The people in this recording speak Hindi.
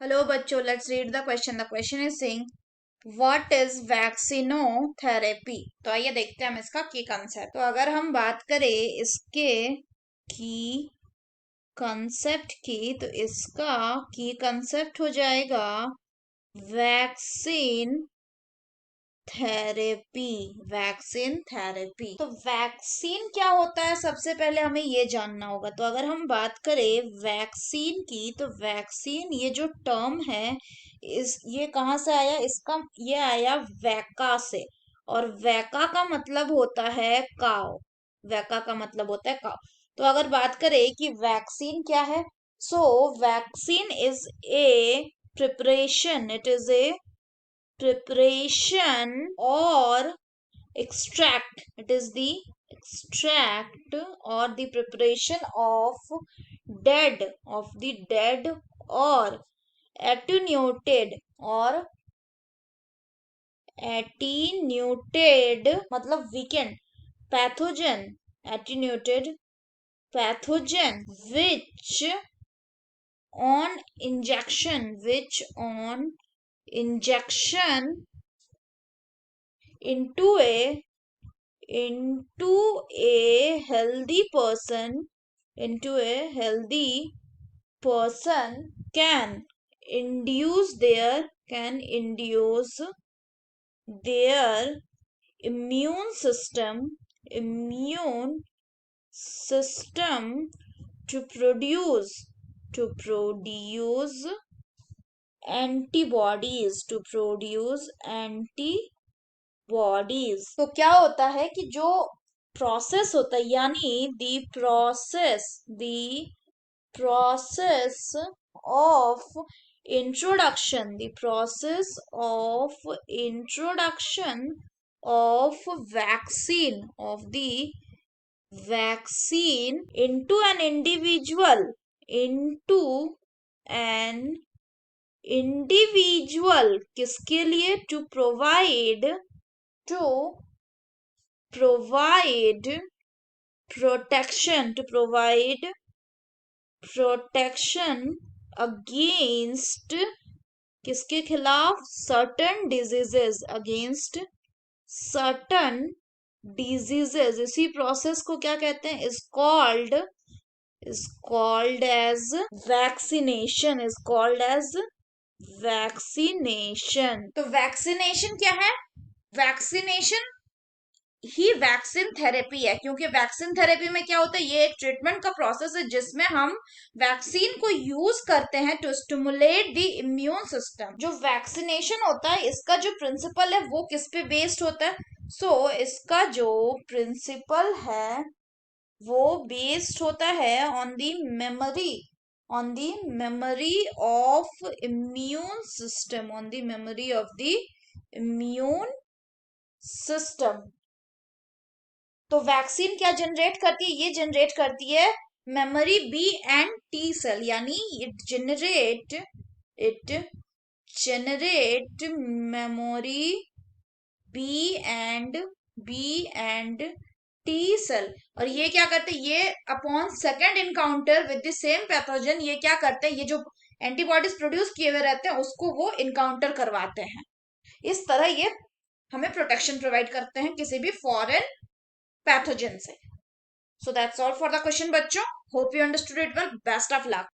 हेलो बच्चों, let's read the question. The question is saying what is vaccinotherapy. तो आइए देखते हैं हम इसका की कंसेप्ट. तो अगर हम बात करें इसके की कंसेप्ट की, तो इसका की कंसेप्ट हो जाएगा वैक्सीन थेरेपी. Vaccine therapy. तो वैक्सीन क्या होता है, सबसे पहले हमें ये जानना होगा. तो अगर हम बात करें वैक्सीन की, तो वैक्सीन ये जो टर्म है, इस ये कहाँ से आया, इसका ये आया वैका से. और वैका का मतलब होता है काव. वैका का मतलब होता है काव. तो अगर बात करें कि वैक्सीन क्या है, so vaccine is a preparation. It is a preparation or extract. It is the extract or the preparation of dead or attenuated मतलब weakened pathogen. Attenuated pathogen which on injection into a healthy person, can induce their immune system to produce antibodies. तो क्या होता है कि जो प्रोसेस होता है, यानी the process of vaccine into an individual किसके लिए, to provide protection against किसके खिलाफ, certain diseases. इसी प्रोसेस को क्या कहते हैं, is called as vaccination. तो वैक्सीनेशन क्या है, वैक्सीनेशन ही वैक्सीन थेरेपी है. क्योंकि वैक्सीन थेरेपी में क्या होता है, ये एक ट्रीटमेंट का प्रोसेस है जिसमें हम वैक्सीन को यूज करते हैं to stimulate the immune system. जो वैक्सीनेशन होता है, इसका जो प्रिंसिपल है वो किस पे बेस्ड होता है, इसका जो प्रिंसिपल है वो बेस्ड होता है on the memory of immune system. तो वैक्सीन क्या जनरेट करती है, ये जनरेट करती है memory B and T cell. यानी it generate memory B and T cell. और ये क्या करते हैं, ये upon second encounter with the same pathogen, ये क्या करते हैं, ये जो एंटीबॉडीज प्रोड्यूस किए हुए रहते हैं उसको वो इनकाउंटर करवाते हैं. इस तरह ये हमें प्रोटेक्शन प्रोवाइड करते हैं किसी भी फॉरेन पैथोजन से. So that's all for the question, बच्चों. Hope you understood it well. Best of luck.